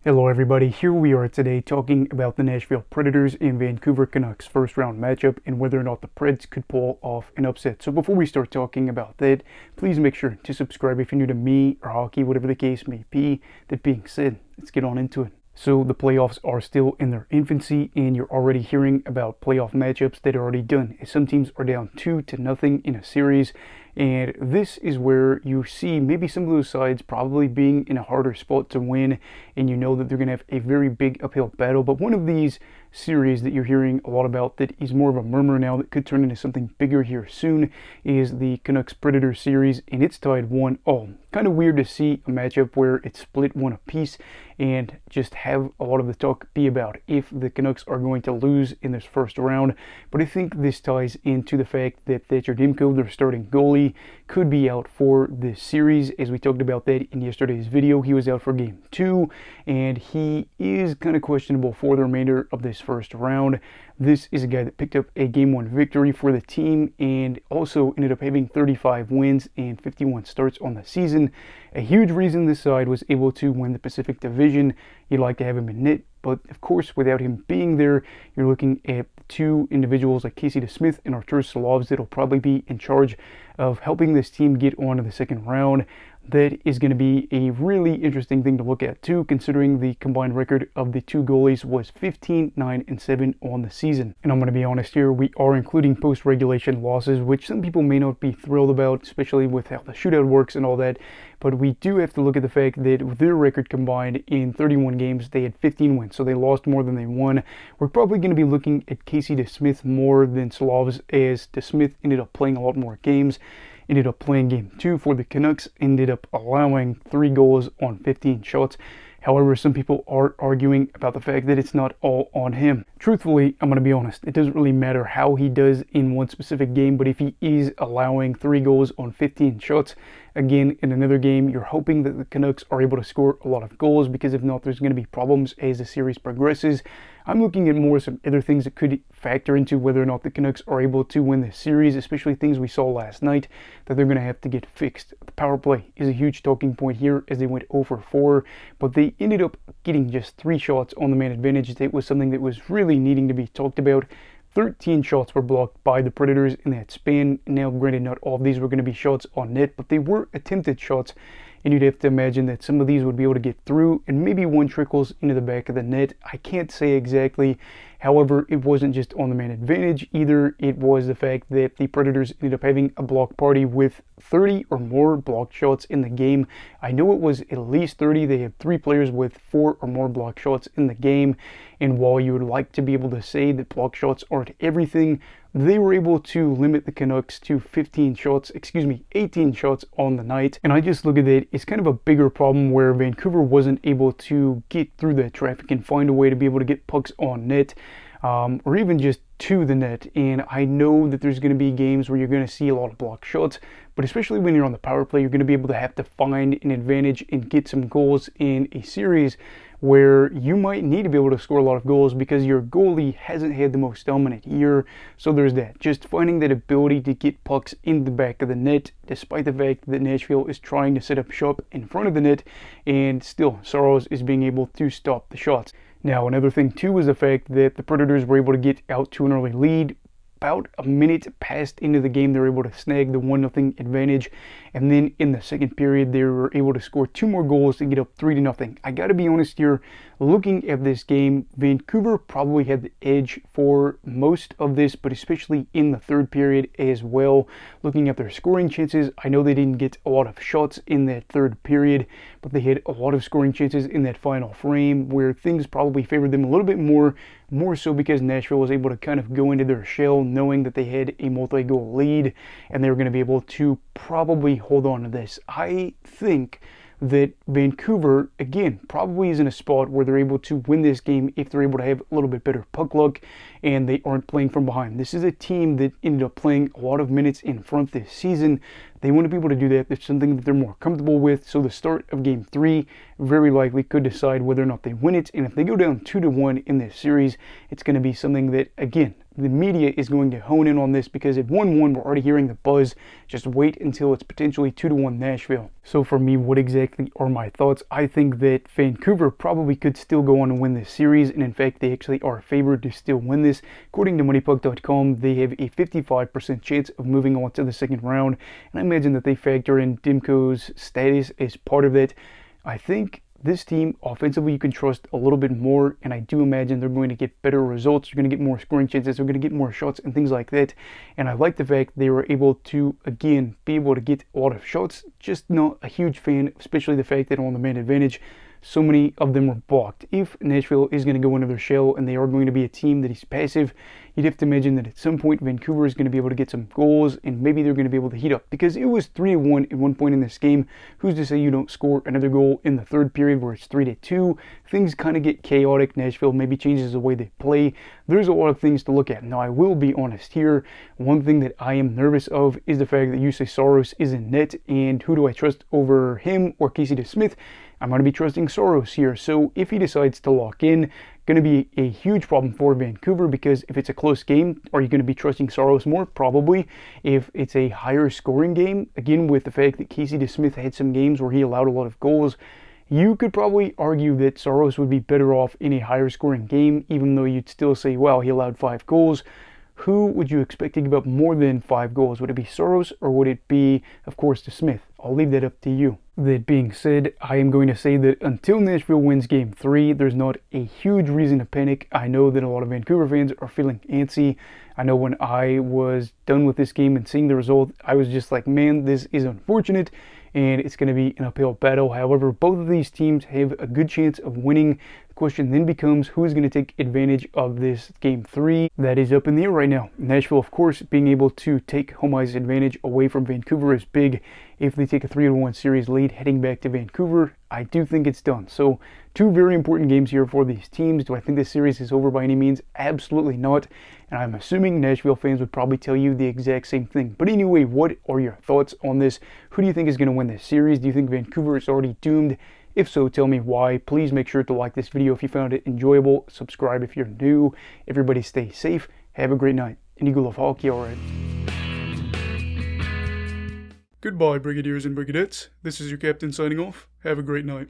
Hello everybody, here we are today talking about the Nashville Predators and Vancouver Canucks first round matchup and whether or not the Preds could pull off an upset. So before we start talking about that, please make sure to subscribe if you're new to me or hockey, whatever the case may be. That being said, let's get on into it. So the playoffs are still in their infancy and you're already hearing about playoff matchups that are already done. Some teams are down 2-0 in a series, and this is where you see maybe some of those sides probably being in a harder spot to win, and you know that they're going to have a very big uphill battle. But one of these series that you're hearing a lot about that is more of a murmur now that could turn into something bigger here soon is the Canucks Predators series, and it's tied 1-1. Kind of weird to see a matchup where it's split one apiece and just have a lot of the talk be about if the Canucks are going to lose in this first round. But I think this ties into the fact that Thatcher Demko, their starting goalie, could be out for this series. As we talked about that in yesterday's video, he was out for game 2 and he is kind of questionable for the remainder of this first round. This is a guy that picked up a game 1 victory for the team and also ended up having 35 wins and 51 starts on the season. A huge reason this side was able to win the Pacific Division. You'd like to have him in net, but of course without him being there, you're looking at two individuals like Casey DeSmith and Artur Silovs that'll probably be in charge of helping this team get on to the second round. That is going to be a really interesting thing to look at too, considering the combined record of the two goalies was 15-9-7 on the season. And I'm going to be honest here, we are including post-regulation losses, which some people may not be thrilled about, especially with how the shootout works and all that. But we do have to look at the fact that with their record combined in 31 games, they had 15 wins, so they lost more than they won. We're probably going to be looking at Casey DeSmith more than Silovs, as DeSmith ended up playing a lot more games. Ended up playing game 2 for the Canucks, ended up allowing 3 goals on 15 shots. However, some people are arguing about the fact that it's not all on him. Truthfully, I'm going to be honest, it doesn't really matter how he does in one specific game, but if he is allowing 3 goals on 15 shots, again, in another game, you're hoping that the Canucks are able to score a lot of goals, because if not, there's going to be problems as the series progresses. I'm looking at more some other things that could factor into whether or not the Canucks are able to win this series, especially things we saw last night that they're going to have to get fixed. The power play is a huge talking point here as they went 0-for-4, but they ended up getting just 3 shots on the man advantage. That was something that was really needing to be talked about. 13 shots were blocked by the Predators in that span. Now, granted, not all of these were going to be shots on net, but they were attempted shots, and you'd have to imagine that some of these would be able to get through, and maybe one trickles into the back of the net. I can't say exactly. However, it wasn't just on the man advantage either. It was the fact that the Predators ended up having a block party with 30 or more blocked shots in the game. I know it was at least 30. They had 3 players with 4 or more blocked shots in the game. And while you would like to be able to say that blocked shots aren't everything, they were able to limit the Canucks to 18 shots on the night. And I just look at it, it's kind of a bigger problem where Vancouver wasn't able to get through that traffic and find a way to be able to get pucks on net, or even just to the net. And I know that there's going to be games where you're going to see a lot of blocked shots, but especially when you're on the power play, you're going to be able to have to find an advantage and get some goals in a series where you might need to be able to score a lot of goals because your goalie hasn't had the most dominant year. So there's that. Just finding that ability to get pucks in the back of the net, despite the fact that Nashville is trying to set up shop in front of the net, and still Saros is being able to stop the shots. Now, another thing too is the fact that the Predators were able to get out to an early lead. About a minute passed into the game, they were able to snag the 1-0 advantage, and then in the second period they were able to score 2 more goals to get up 3-0. I gotta be honest here, looking at this game, Vancouver probably had the edge for most of this, but especially in the third period as well. Looking at their scoring chances, I know they didn't get a lot of shots in that third period, but they had a lot of scoring chances in that final frame where things probably favored them a little bit more so because Nashville was able to kind of go into their shell knowing that they had a multi-goal lead and they were going to be able to probably hold on to this. I think that Vancouver, again, probably is in a spot where they're able to win this game if they're able to have a little bit better puck luck and they aren't playing from behind. This is a team that ended up playing a lot of minutes in front this season. They want to be able to do that. It's something that they're more comfortable with. So the start of Game 3 very likely could decide whether or not they win it. And if they go down 2-1 in this series, it's going to be something that, again, the media is going to hone in on this, because at 1-1, we're already hearing the buzz. Just wait until it's potentially 2-1 Nashville. So for me, what exactly are my thoughts? I think that Vancouver probably could still go on and win this series, and in fact, they actually are favored to still win this. According to MoneyPuck.com, they have a 55% chance of moving on to the second round, and I imagine that they factor in Demko's status as part of that. I think this team, offensively, you can trust a little bit more, and I do imagine they're going to get better results. They're going to get more scoring chances. They're going to get more shots and things like that. And I like the fact they were able to, again, be able to get a lot of shots. Just not a huge fan, especially the fact that on the man advantage, so many of them were blocked. If Nashville is going to go into their shell and they are going to be a team that is passive, you'd have to imagine that at some point Vancouver is going to be able to get some goals, and maybe they're going to be able to heat up, because it was 3-1 at one point in this game. Who's to say you don't score another goal in the third period where it's 3-2? Things kind of get chaotic. Nashville maybe changes the way they play. There's a lot of things to look at. Now, I will be honest here. One thing that I am nervous of is the fact that Juuse Saros is in net, and who do I trust over him or Casey DeSmith? I'm going to be trusting Saros here. So if he decides to lock in, going to be a huge problem for Vancouver, because if it's a close game, are you going to be trusting Saros more? Probably. If it's a higher scoring game, again, with the fact that Casey DeSmith had some games where he allowed a lot of goals, you could probably argue that Saros would be better off in a higher scoring game, even though you'd still say, well, he allowed 5 goals. Who would you expect to give up more than 5 goals? Would it be Saros, or would it be, of course, DeSmith? I'll leave that up to you. That being said, I am going to say that until Nashville wins Game 3, there's not a huge reason to panic. I know that a lot of Vancouver fans are feeling antsy. I know when I was done with this game and seeing the result, I was just like, man, this is unfortunate, and it's going to be an uphill battle. However, both of these teams have a good chance of winning. The question then becomes, who is going to take advantage of this Game 3? That is up in the air right now. Nashville, of course, being able to take home ice advantage away from Vancouver is big. If they take a 3-1 series lead heading back to Vancouver, I do think it's done. So 2 very important games here for these teams. Do I think this series is over by any means? Absolutely not. And I'm assuming Nashville fans would probably tell you the exact same thing. But anyway, what are your thoughts on this? Who do you think is going to win this series? Do you think Vancouver is already doomed? If so, tell me why. Please make sure to like this video if you found it enjoyable. Subscribe if you're new. Everybody stay safe. Have a great night. And Eagle of Hockey, alright. Goodbye, Brigadiers and Brigadettes. This is your captain signing off. Have a great night.